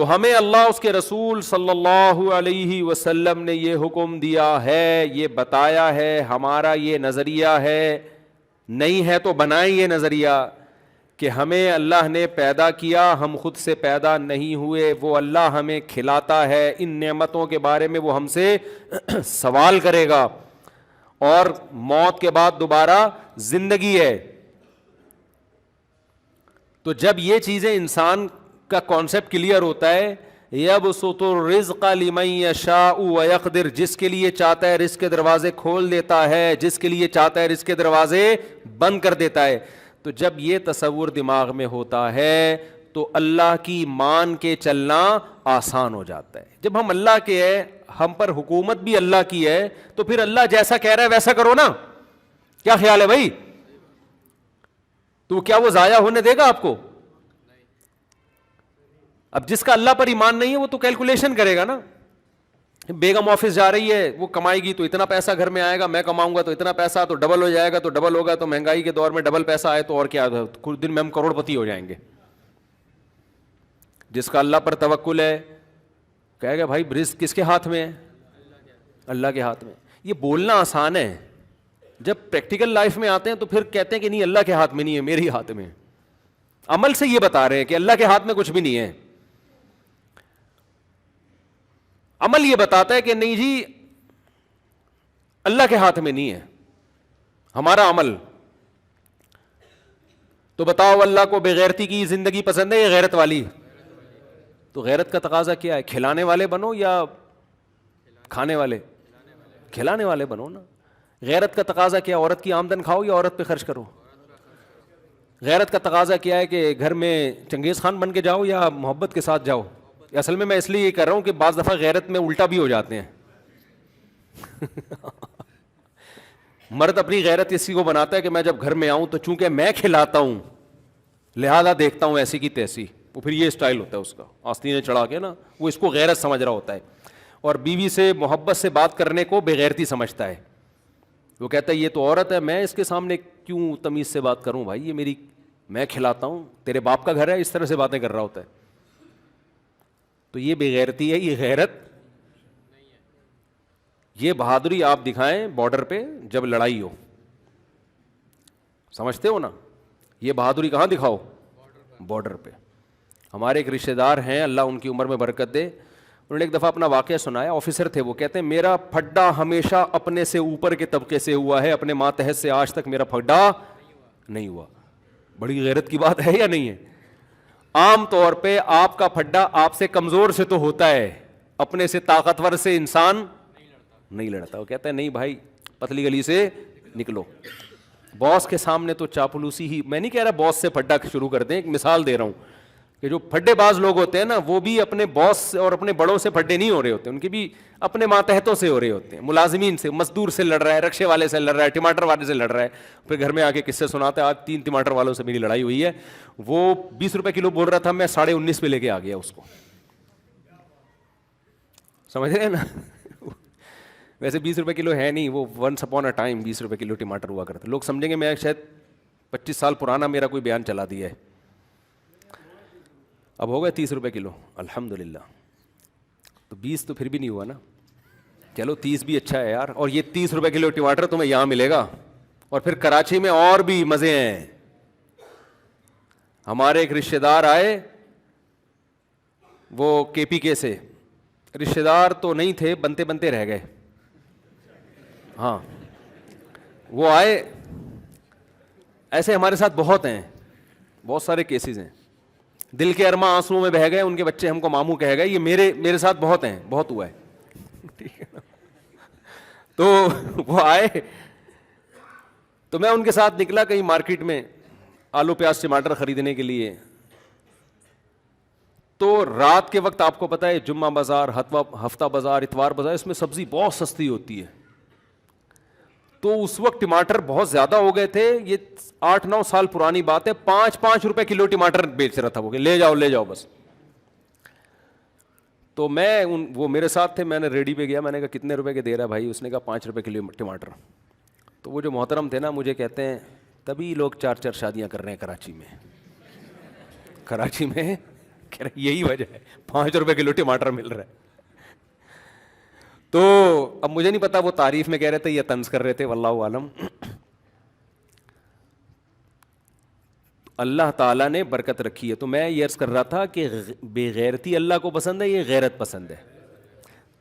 تو ہمیں اللہ اس کے رسول صلی اللہ علیہ وسلم نے یہ حکم دیا ہے، یہ بتایا ہے، ہمارا یہ نظریہ ہے، نہیں ہے تو بنائیں یہ نظریہ کہ ہمیں اللہ نے پیدا کیا، ہم خود سے پیدا نہیں ہوئے، وہ اللہ ہمیں کھلاتا ہے، ان نعمتوں کے بارے میں وہ ہم سے سوال کرے گا، اور موت کے بعد دوبارہ زندگی ہے۔ تو جب یہ چیزیں انسان کا کانسیپٹ کلیئر ہوتا ہے، یبسط الرزق لمن یشاء ویقدر، جس کے لیے چاہتا ہے رزق کے دروازے کھول دیتا ہے، جس کے لیے چاہتا ہے رزق کے دروازے بند کر دیتا ہے۔ تو جب یہ تصور دماغ میں ہوتا ہے تو اللہ کی مان کے چلنا آسان ہو جاتا ہے۔ جب ہم اللہ کے ہیں، ہم پر حکومت بھی اللہ کی ہے، تو پھر اللہ جیسا کہہ رہا ہے ویسا کرو نا۔ کیا خیال ہے بھائی؟ تو کیا وہ ضائع ہونے دے گا آپ کو؟ اب جس کا اللہ پر ایمان نہیں ہے وہ تو کیلکولیشن کرے گا نا۔ بیگم آفس جا رہی ہے، وہ کمائے گی تو اتنا پیسہ گھر میں آئے گا، میں کماؤں گا تو اتنا پیسہ، تو ڈبل ہو جائے گا، تو ڈبل ہوگا، تو مہنگائی کے دور میں ڈبل پیسہ آئے تو اور کیا، کچھ دن میں ہم کروڑ پتی ہو جائیں گے۔ جس کا اللہ پر توکل ہے کہے گا بھائی رزق کس کے ہاتھ میں ہے؟ اللہ کے ہاتھ میں۔ یہ بولنا آسان ہے، جب پریکٹیکل لائف میں آتے ہیں تو پھر کہتے ہیں کہ نہیں اللہ کے ہاتھ میں نہیں ہے، میرے ہاتھ میں۔ عمل سے یہ بتا رہے ہیں کہ اللہ کے ہاتھ میں کچھ بھی نہیں ہے۔ عمل یہ بتاتا ہے کہ نہیں جی اللہ کے ہاتھ میں نہیں ہے ہمارا عمل۔ تو بتاؤ اللہ کو بغیرتی کی زندگی پسند ہے یا غیرت والی؟ تو غیرت کا تقاضا کیا ہے؟ کھلانے والے بنو یا کھانے والے؟ کھلانے والے بنو نا۔ غیرت کا تقاضا کیا؟ عورت کی آمدن کھاؤ یا عورت پہ خرچ کرو؟ غیرت کا تقاضا کیا ہے کہ گھر میں چنگیز خان بن کے جاؤ یا محبت کے ساتھ جاؤ؟ اصل میں اس لیے یہ کر رہا ہوں کہ بعض دفعہ غیرت میں الٹا بھی ہو جاتے ہیں۔ مرد اپنی غیرت اسی کو بناتا ہے کہ میں جب گھر میں آؤں تو چونکہ میں کھلاتا ہوں لہذا دیکھتا ہوں ایسی کی تیسی، وہ پھر یہ اسٹائل ہوتا ہے اس کا، آستینیں چڑھا کے نا، وہ اس کو غیرت سمجھ رہا ہوتا ہے، اور بیوی سے محبت سے بات کرنے کو بغیرتی سمجھتا ہے۔ وہ کہتا ہے یہ تو عورت ہے، میں اس کے سامنے کیوں تمیز سے بات کروں بھائی، یہ میری، میں کھلاتا ہوں، تیرے باپ کا گھر ہے، اس طرح سے باتیں کر رہا ہوتا ہے۔ تو یہ بے غیرتی ہے، یہ غیرت یہ بہادری آپ دکھائیں بارڈر پہ جب لڑائی ہو، سمجھتے ہو نا؟ یہ بہادری کہاں دکھاؤ؟ بارڈر پہ۔ ہمارے ایک رشتہ دار ہیں، اللہ ان کی عمر میں برکت دے، انہوں نے ایک دفعہ اپنا واقعہ سنایا، آفیسر تھے وہ، کہتے ہیں میرا پھڈا ہمیشہ اپنے سے اوپر کے طبقے سے ہوا ہے، اپنے ماتحت سے آج تک میرا پھڈا نہیں ہوا۔ بڑی غیرت کی بات ہے یا نہیں ہے؟ عام طور پہ آپ کا پھڈا آپ سے کمزور سے تو ہوتا ہے، اپنے سے طاقتور سے انسان نہیں لڑتا۔ وہ کہتا ہے نہیں بھائی پتلی گلی سے نکلو۔ باس کے سامنے تو چاپلوسی ہی، میں نہیں کہہ رہا باس سے پھڈا شروع کر دیں، ایک مثال دے رہا ہوں کہ جو پھڈے باز لوگ ہوتے ہیں نا وہ بھی اپنے باس اور اپنے بڑوں سے پھڈے نہیں ہو رہے ہوتے، ان کی بھی اپنے ماتحتوں سے ہو رہے ہوتے ہیں، ملازمین سے، مزدور سے لڑ رہا ہے، رکشے والے سے لڑ رہا ہے، ٹماٹر والے سے لڑ رہا ہے، پھر گھر میں آ کے قصے سناتا ہے آج 3 ٹماٹر والوں سے میری لڑائی ہوئی ہے، وہ 20 روپے کلو بول رہا تھا، میں 19.5 پہ لے کے آ گیا اس کو۔ سمجھ رہے ہیں نا؟ ویسے 20 روپے کلو ہے نہیں، وہ ونس اپون اے ٹائم 20 روپے کلو ٹماٹر ہوا کرتا، لوگ سمجھیں گے میں شاید 25 سال پرانا میرا کوئی بیان چلا دیا ہے۔ اب ہو گئے 30 روپے کلو الحمدللہ، تو 20 تو پھر بھی نہیں ہوا نا، چلو 30 بھی اچھا ہے یار۔ اور یہ 30 روپے کلو ٹماٹر تمہیں یہاں ملے گا، اور پھر کراچی میں اور بھی مزے ہیں۔ ہمارے ایک رشتہ دار آئے، وہ KPK سے، رشتہ دار تو نہیں تھے، بنتے بنتے رہ گئے، ہاں وہ آئے، ایسے ہمارے ساتھ بہت ہیں، بہت سارے کیسز ہیں، دل کے ارماں آنسوؤں میں بہہ گئے، ان کے بچے ہم کو ماموں کہہ گئے، یہ میرے ساتھ بہت ہیں، بہت ہوا ہے، ٹھیک ہے نا؟ تو وہ آئے تو میں ان کے ساتھ نکلا کہیں مارکیٹ میں آلو پیاز ٹماٹر خریدنے کے لیے، تو رات کے وقت آپ کو پتہ ہے جمعہ بازار، ہفتہ بازار، اتوار بازار، اس میں سبزی بہت سستی ہوتی ہے، تو اس وقت ٹماٹر بہت زیادہ ہو گئے تھے، یہ 8-9 سال پرانی بات ہے، 5-5 روپے کلو ٹماٹر بیچ رہا تھا وہ، کہ لے جاؤ بس۔ تو وہ میرے ساتھ تھے، میں نے ریڈی پہ گیا، میں نے کہا کتنے روپے کے دے رہا ہے بھائی؟ اس نے کہا 5 روپے کلو ٹماٹر۔ تو وہ جو محترم تھے نا مجھے کہتے ہیں تبھی لوگ 4 شادیاں کر رہے ہیں کراچی میں کہہ رہے یہی وجہ ہے 5 روپے کلو ٹماٹر مل رہا ہے. تو اب مجھے نہیں پتا وہ تعریف میں کہہ رہے تھے یا طنز کر رہے تھے، واللہ عالم. اللہ تعالیٰ نے برکت رکھی ہے. تو میں یہ عرض کر رہا تھا کہ بے غیرتی اللہ کو پسند ہے، یہ غیرت پسند ہے.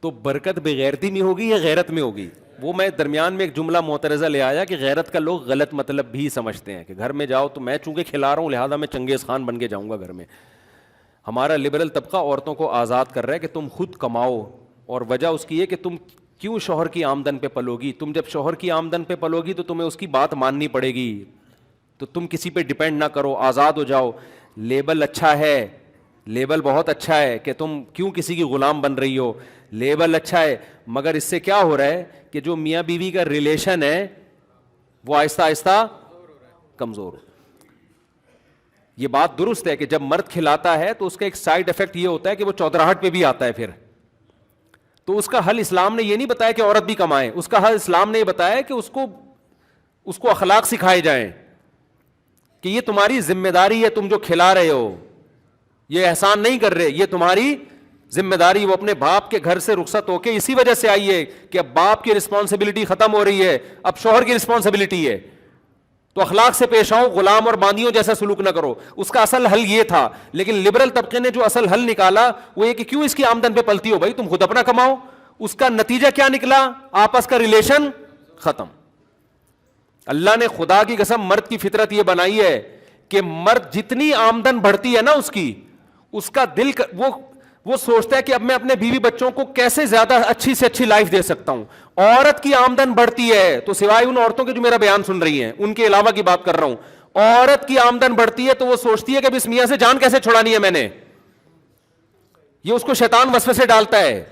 تو برکت بے غیرتی میں ہوگی یا غیرت میں ہوگی؟ وہ میں درمیان میں ایک جملہ معترضہ لے آیا کہ غیرت کا لوگ غلط مطلب بھی سمجھتے ہیں کہ گھر میں جاؤ تو میں چونکہ کھلا رہا ہوں لہٰذا میں چنگیز خان بن کے جاؤں گا گھر میں. ہمارا لبرل طبقہ عورتوں کو آزاد کر رہا ہے کہ تم خود کماؤ، اور وجہ اس کی ہے کہ تم کیوں شوہر کی آمدن پہ پلو گی؟ تم جب شوہر کی آمدن پہ پلو گی تو تمہیں اس کی بات ماننی پڑے گی، تو تم کسی پہ ڈیپینڈ نہ کرو، آزاد ہو جاؤ. لیبل اچھا ہے، لیبل بہت اچھا ہے کہ تم کیوں کسی کی غلام بن رہی ہو، لیبل اچھا ہے، مگر اس سے کیا ہو رہا ہے کہ جو میاں بیوی کا ریلیشن ہے وہ آہستہ آہستہ کمزور ہو. یہ بات درست ہے کہ جب مرد کھلاتا ہے تو اس کا ایک سائیڈ افیکٹ یہ ہوتا ہے کہ وہ چودراہٹ پہ بھی آتا ہے پھر. تو اس کا حل اسلام نے یہ نہیں بتایا کہ عورت بھی کمائے، اس کا حل اسلام نے یہ بتایا کہ اس کو اخلاق سکھائے جائیں کہ یہ تمہاری ذمہ داری ہے، تم جو کھلا رہے ہو یہ احسان نہیں کر رہے، یہ تمہاری ذمہ داری. وہ اپنے باپ کے گھر سے رخصت ہو کے اسی وجہ سے آئی ہے کہ اب باپ کی رسپانسبلٹی ختم ہو رہی ہے، اب شوہر کی رسپانسبلٹی ہے. تو اخلاق سے پیش آؤ، غلام اور باندیوں جیسا سلوک نہ کرو. اس کا اصل حل یہ تھا، لیکن لبرل طبقے نے جو اصل حل نکالا وہ یہ کہ کیوں اس کی آمدن پہ پلتی ہو بھائی، تم خود اپنا کماؤ. اس کا نتیجہ کیا نکلا؟ آپس کا ریلیشن ختم. اللہ نے خدا کی قسم مرد کی فطرت یہ بنائی ہے کہ مرد جتنی آمدن بڑھتی ہے نا اس کا دل وہ سوچتا ہے کہ اب میں اپنے بیوی بچوں کو کیسے زیادہ اچھی سے اچھی لائف دے سکتا ہوں. عورت کی آمدن بڑھتی ہے تو سوائے ان عورتوں کے جو میرا بیان سن رہی ہیں ان کے علاوہ کی بات کر رہا ہوں، عورت کی آمدن بڑھتی ہے تو وہ سوچتی ہے کہ اس میاں سے جان کیسے چھڑانی ہے میں نے. یہ اس کو شیطان وسوسے ڈالتا ہے.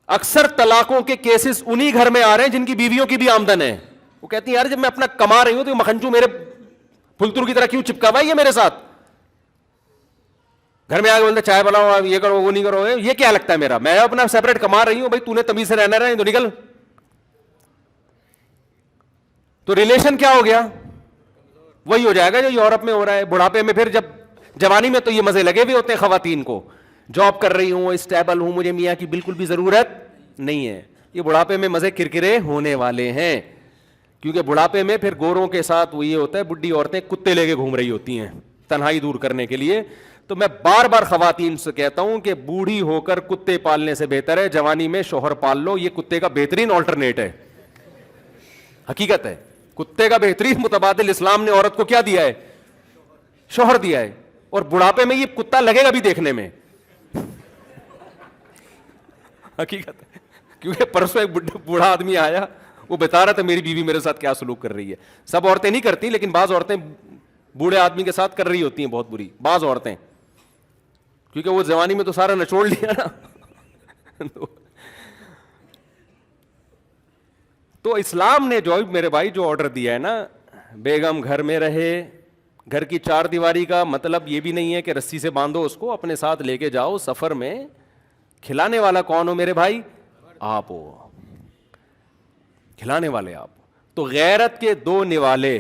اکثر طلاقوں کے کیسز انہی گھر میں آ رہے ہیں جن کی بیویوں کی بھی آمدن ہے. وہ کہتی ہیں یار جب میں اپنا کما رہی ہوں تو مکھنچو میرے پھلتر کی طرح کیوں چپکا ہوا ہے یہ میرے ساتھ؟ گھر میں آ کے بولتے چائے بناؤ، یہ کرو وہ نہیں کرو. یہ کیا لگتا ہے میرا؟ میں اپنا سیپریٹ کما رہی ہوں بھائی، تو نے تمیز سے رہنا تو نکل. تو ریلیشن کیا ہو گیا؟ وہی ہو جائے گا جو یورپ میں ہو رہا ہے. بڑھاپے میں پھر جب جوانی میں تو یہ مزے لگے ہوئے ہوتے ہیں خواتین کو، جاب کر رہی ہوں، اسٹیبل ہوں، مجھے میاں کی بالکل بھی ضرورت نہیں ہے. یہ بڑھاپے میں مزے کرکرے ہونے والے ہیں، کیونکہ بڑھاپے میں پھر گوروں کے ساتھ وہ یہ ہوتا ہے بڈھی عورتیں کتے لے کے گھوم رہی ہوتی ہیں تنہائی دور کرنے کے لیے. تو میں بار بار خواتین سے کہتا ہوں کہ بوڑھی ہو کر کتے پالنے سے بہتر ہے جوانی میں شوہر پال لو. یہ کتے کا بہترین آلٹرنیٹ ہے، حقیقت ہے. کتے کا بہترین متبادل اسلام نے عورت کو کیا دیا ہے؟ شوہر دیا ہے. اور بڑھاپے میں یہ کتا لگے گا بھی دیکھنے میں، حقیقت ہے. کیونکہ پرسوں ایک بوڑھا آدمی آیا، وہ بتا رہا تھا میری بیوی میرے ساتھ کیا سلوک کر رہی ہے. سب عورتیں نہیں کرتی لیکن بعض عورتیں بوڑھے آدمی کے ساتھ کر رہی ہوتی ہیں بہت بری. بعض عورتیں کیونکہ وہ جوانی میں تو سارا نچوڑ لیا نا. تو اسلام نے جو میرے بھائی جو آرڈر دیا ہے نا، بیگم گھر میں رہے. گھر کی چار دیواری کا مطلب یہ بھی نہیں ہے کہ رسی سے باندھو اس کو، اپنے ساتھ لے کے جاؤ سفر میں. کھلانے والا کون ہو میرے بھائی؟ آپ ہو، کھلانے والے آپ. تو غیرت کے دو نوالے،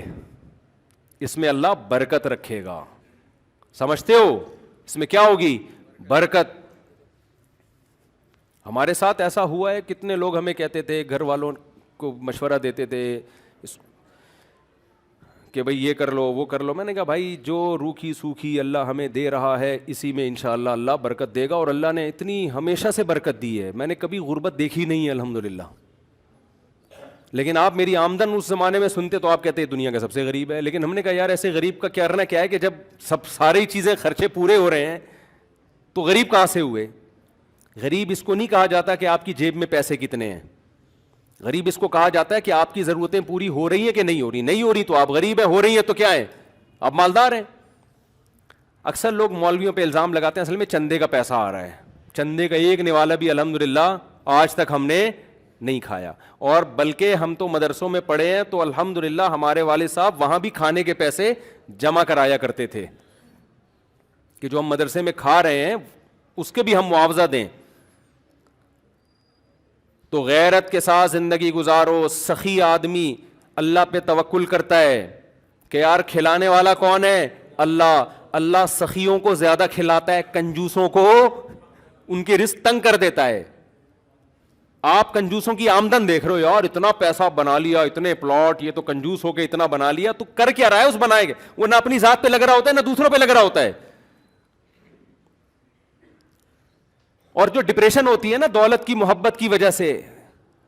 اس میں اللہ برکت رکھے گا. سمجھتے ہو؟ اس میں کیا ہوگی؟ برکت. ہمارے ساتھ ایسا ہوا ہے، کتنے لوگ ہمیں کہتے تھے، گھر والوں کو مشورہ دیتے تھے کہ بھئی یہ کر لو وہ کر لو. میں نے کہا بھائی جو روکھی سوکھی اللہ ہمیں دے رہا ہے اسی میں انشاءاللہ اللہ برکت دے گا. اور اللہ نے اتنی ہمیشہ سے برکت دی ہے، میں نے کبھی غربت دیکھی نہیں ہے الحمدللہ. لیکن آپ میری آمدن اس زمانے میں سنتے تو آپ کہتے ہیں دنیا کا سب سے غریب ہے. لیکن ہم نے کہا یار ایسے غریب کا کرنا کیا ہے کہ جب ساری چیزیں خرچے پورے ہو رہے ہیں تو غریب کہاں سے ہوئے؟ غریب اس کو نہیں کہا جاتا کہ آپ کی جیب میں پیسے کتنے ہیں. غریب اس کو کہا جاتا ہے کہ آپ کی ضرورتیں پوری ہو رہی ہیں کہ نہیں ہو رہی. نہیں ہو رہی تو آپ غریب ہیں، ہو رہی ہیں تو کیا ہے؟ آپ مالدار ہیں. اکثر لوگ مولویوں پہ الزام لگاتے ہیں اصل میں چندے کا پیسہ آ رہا ہے. چندے کا ایک نوالا بھی الحمدللہ آج تک ہم نے نہیں کھایا. اور بلکہ ہم تو مدرسوں میں پڑھے ہیں تو الحمدللہ ہمارے والد صاحب وہاں بھی کھانے کے پیسے جمع کرایا کرتے تھے کہ جو ہم مدرسے میں کھا رہے ہیں اس کے بھی ہم معاوضہ دیں. تو غیرت کے ساتھ زندگی گزارو. سخی آدمی اللہ پہ توکل کرتا ہے کہ یار کھلانے والا کون ہے؟ اللہ. اللہ سخیوں کو زیادہ کھلاتا ہے, کنجوسوں کو ان کے رزق تنگ کر دیتا ہے. آپ کنجوسوں کی آمدن دیکھ رہے ہو, یار اتنا پیسہ بنا لیا, اتنے پلاٹ, یہ تو کنجوس ہو کے اتنا بنا لیا. تو کر کیا رہا ہے اس بنائے گا؟ وہ نہ اپنی ذات پہ لگ رہا ہوتا ہے نہ دوسروں پہ لگ رہا ہوتا ہے. اور جو ڈپریشن ہوتی ہے نا دولت کی محبت کی وجہ سے,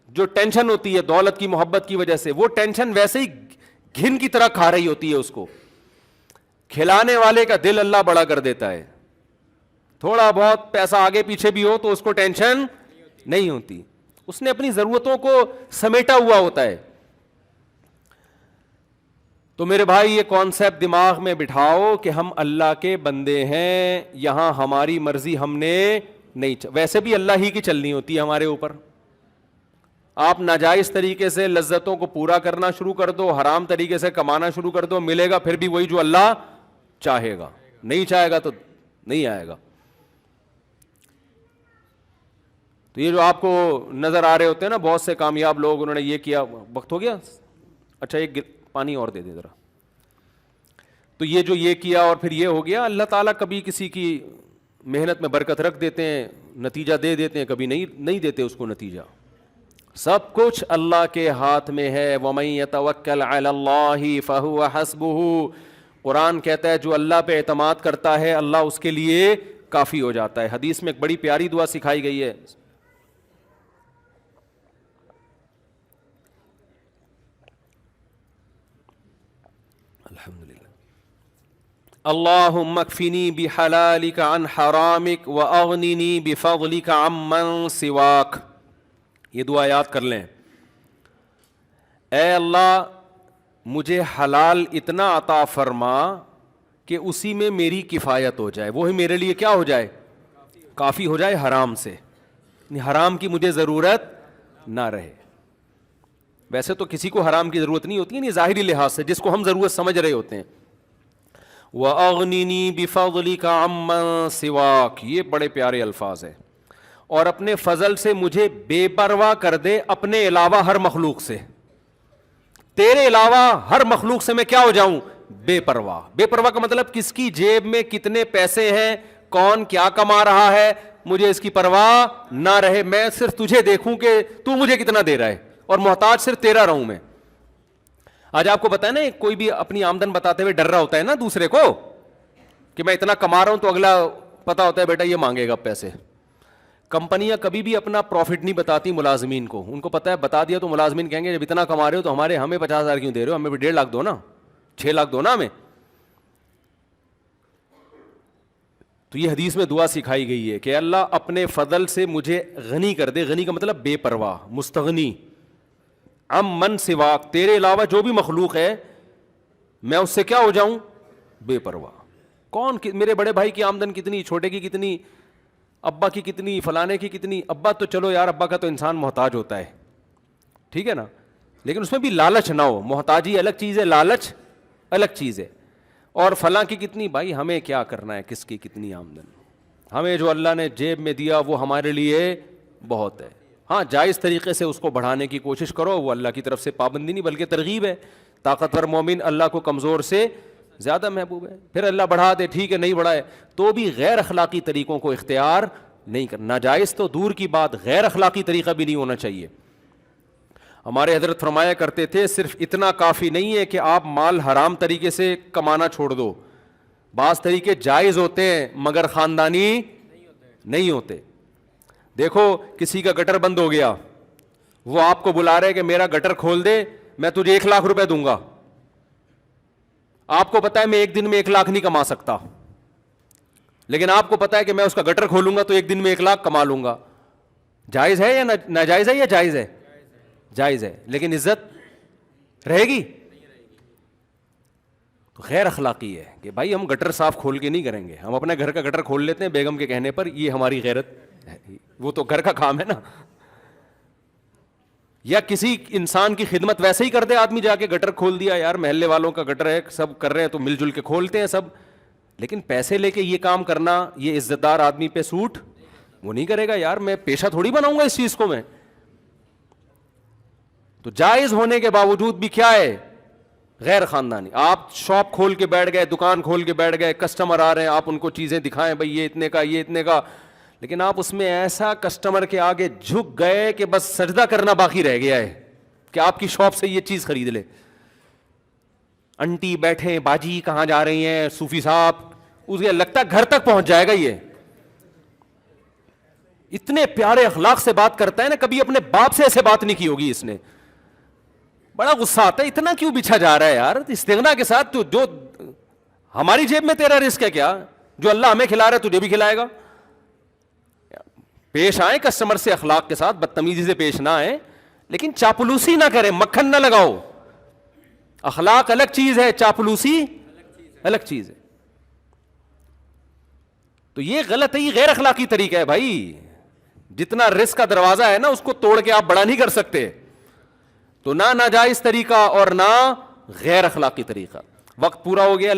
جو ٹینشن ہوتی ہے دولت کی محبت کی وجہ سے, وہ ٹینشن ویسے ہی گھن کی طرح کھا رہی ہوتی ہے اس کو. کھلانے والے کا دل اللہ بڑا کر دیتا ہے. تھوڑا بہت پیسہ آگے پیچھے بھی ہو تو اس کو ٹینشن نہیں ہوتی, اس نے اپنی ضرورتوں کو سمیٹا ہوا ہوتا ہے. تو میرے بھائی یہ کانسیپٹ دماغ میں بٹھاؤ کہ ہم اللہ کے بندے ہیں, یہاں ہماری مرضی ہم نے نہیں, ویسے بھی اللہ ہی کی چلنی ہوتی ہے ہمارے اوپر. آپ ناجائز طریقے سے لذتوں کو پورا کرنا شروع کر دو, حرام طریقے سے کمانا شروع کر دو, ملے گا پھر بھی وہی جو اللہ چاہے گا. نہیں چاہے گا تو نہیں آئے گا. تو یہ جو آپ کو نظر آ رہے ہوتے ہیں نا بہت سے کامیاب لوگ, انہوں نے یہ کیا. وقت ہو گیا؟ اچھا ایک پانی اور دے دے ذرا. تو یہ جو یہ کیا اور پھر یہ ہو گیا. اللہ تعالیٰ کبھی کسی کی محنت میں برکت رکھ دیتے ہیں, نتیجہ دے دیتے ہیں, کبھی نہیں دیتے اس کو نتیجہ. سب کچھ اللہ کے ہاتھ میں ہے. وَمَن يَتَوَكَّلْ عَلَى اللَّهِ فَهُوَ حَسْبُهُ. قرآن کہتا ہے جو اللہ پہ اعتماد کرتا ہے اللہ اس کے لیے کافی ہو جاتا ہے. حدیث میں ایک بڑی پیاری دعا سکھائی گئی ہے. الحمدللہ. اللہم اکفنی بحلالک عن حرامک واغننی بفضلک عمن سواک. یہ دعا یاد کر لیں. اے اللہ مجھے حلال اتنا عطا فرما کہ اسی میں میری کفایت ہو جائے, وہی میرے لیے کیا ہو جائے؟ کافی ہو جائے حرام سے. حرام کی مجھے ضرورت نہ رہے. ویسے تو کسی کو حرام کی ضرورت نہیں ہوتی ہے, ظاہری لحاظ سے جس کو ہم ضرورت سمجھ رہے ہوتے ہیں. وَأَغْنِنِي بِفَضْلِكَ عَمَّن سِوَاكَ. یہ بڑے پیارے الفاظ ہیں. اور اپنے فضل سے مجھے بے پرواہ کر دے اپنے علاوہ ہر مخلوق سے. تیرے علاوہ ہر مخلوق سے میں کیا ہو جاؤں؟ بے پرواہ. بے پرواہ کا مطلب کس کی جیب میں کتنے پیسے ہیں, کون کیا کما رہا ہے, مجھے اس کی پرواہ نہ رہے. میں صرف تجھے دیکھوں کہ تو مجھے کتنا دے رہا ہے, اور محتاج صرف تیرا رہوں میں. آج آپ کو بتائیں نا, کوئی بھی اپنی آمدن بتاتے ہوئے ڈر رہا ہوتا ہے نا دوسرے کو کہ میں اتنا کما رہا ہوں, تو اگلا پتا ہوتا ہے بیٹا یہ مانگے گا پیسے. کمپنیاں کبھی بھی اپنا پروفٹ نہیں بتاتی ملازمین کو. ان کو پتا ہے بتا دیا تو ملازمین کہیں گے جب اتنا کما رہے ہو تو ہمیں 50,000 کیوں دے رہے ہو, ہمیں بھی 1.5 لاکھ دو نا, 6 لاکھ دو نا ہمیں. تو یہ حدیث میں دعا سکھائی گئی ہے کہ اللہ اپنے فضل سے مجھے غنی کر دے. غنی کا مطلب بے پرواہ, مستغنی. من سواک, تیرے علاوہ جو بھی مخلوق ہے میں اس سے کیا ہو جاؤں؟ بے پرواہ. کون میرے بڑے بھائی کی آمدن کتنی, چھوٹے کی کتنی, ابا کی کتنی, فلانے کی کتنی. ابا تو چلو یار, ابا کا تو انسان محتاج ہوتا ہے, ٹھیک ہے نا, لیکن اس میں بھی لالچ نہ ہو. محتاجی الگ چیز ہے, لالچ الگ چیز ہے. اور فلاں کی کتنی, بھائی ہمیں کیا کرنا ہے کس کی کتنی آمدن, ہمیں جو اللہ نے جیب میں دیا وہ ہمارے لیے بہت ہے. ہاں جائز طریقے سے اس کو بڑھانے کی کوشش کرو, وہ اللہ کی طرف سے پابندی نہیں بلکہ ترغیب ہے. طاقتور مومن اللہ کو کمزور سے زیادہ محبوب ہے. پھر اللہ بڑھا دے ٹھیک ہے, نہیں بڑھائے تو بھی غیر اخلاقی طریقوں کو اختیار نہیں کرنا. ناجائز تو دور کی بات, غیر اخلاقی طریقہ بھی نہیں ہونا چاہیے. ہمارے حضرت فرمایا کرتے تھے صرف اتنا کافی نہیں ہے کہ آپ مال حرام طریقے سے کمانا چھوڑ دو. بعض طریقے جائز ہوتے ہیں مگر خاندانی نہیں ہوتے. دیکھو کسی کا گٹر بند ہو گیا, وہ آپ کو بلا رہے کہ میرا گٹر کھول دے, میں تجھے 1 لاکھ روپے دوں گا. آپ کو پتا ہے میں ایک دن میں 1 لاکھ نہیں کما سکتا, لیکن آپ کو پتا ہے کہ میں اس کا گٹر کھولوں گا تو ایک دن میں 1 لاکھ کما لوں گا. جائز ہے یا ناجائز ہے یا جائز ہے؟ جائز ہے, لیکن عزت رہے گی؟ تو غیر اخلاقی ہے کہ بھائی ہم گٹر صاف کھول کے نہیں کریں گے, ہم اپنے گھر کا گٹر کھول لیتے ہیں بیگم کے کہنے پر, یہ ہماری غیرت ہے, وہ تو گھر کا کام ہے نا. یا کسی انسان کی خدمت ویسے ہی کر دے آدمی, جا کے گٹر کھول دیا, یار محلے والوں کا گٹر ہے سب کر رہے ہیں تو مل جل کے کھولتے ہیں سب, لیکن پیسے لے کے یہ کام کرنا یہ عزت دار آدمی پہ سوٹ وہ نہیں کرے گا. یار میں پیشہ تھوڑی بناؤں گا اس چیز کو میں. تو جائز ہونے کے باوجود بھی کیا ہے, غیر خاندانی. آپ شاپ کھول کے بیٹھ گئے, دکان کھول کے بیٹھ گئے, کسٹمر آ رہے ہیں, آپ ان کو چیزیں دکھائیں, بھائی یہ اتنے کا, یہ اتنے کا, لیکن آپ اس میں ایسا کسٹمر کے آگے جھک گئے کہ بس سجدہ کرنا باقی رہ گیا ہے کہ آپ کی شاپ سے یہ چیز خرید لے. انٹی بیٹھے, باجی کہاں جا رہی ہیں, صوفی صاحب, اسے لگتا ہے گھر تک پہنچ جائے گا. یہ اتنے پیارے اخلاق سے بات کرتا ہے نا, کبھی اپنے باپ سے ایسے بات نہیں کی ہوگی اس نے. بڑا غصہ آتا ہے, اتنا کیوں بچھا جا رہا ہے یار استغنا کے ساتھ. تو جو ہماری جیب میں تیرا رزق ہے کیا, جو اللہ ہمیں کھلا رہا ہے تجھے بھی کھلائے گا. پیش آئیں کسٹمر سے اخلاق کے ساتھ, بدتمیزی سے پیش نہ آئیں, لیکن چاپلوسی نہ کریں, مکھن نہ لگاؤ. اخلاق الگ چیز ہے, چاپلوسی الگ چیز ہے. تو یہ غلط ہے, یہ غیر اخلاقی طریقہ ہے بھائی. جتنا رزق کا دروازہ ہے نا اس کو توڑ کے آپ بڑا نہیں کر سکتے. تو نہ ناجائز طریقہ اور نہ غیر اخلاقی طریقہ. وقت پورا ہو گیا.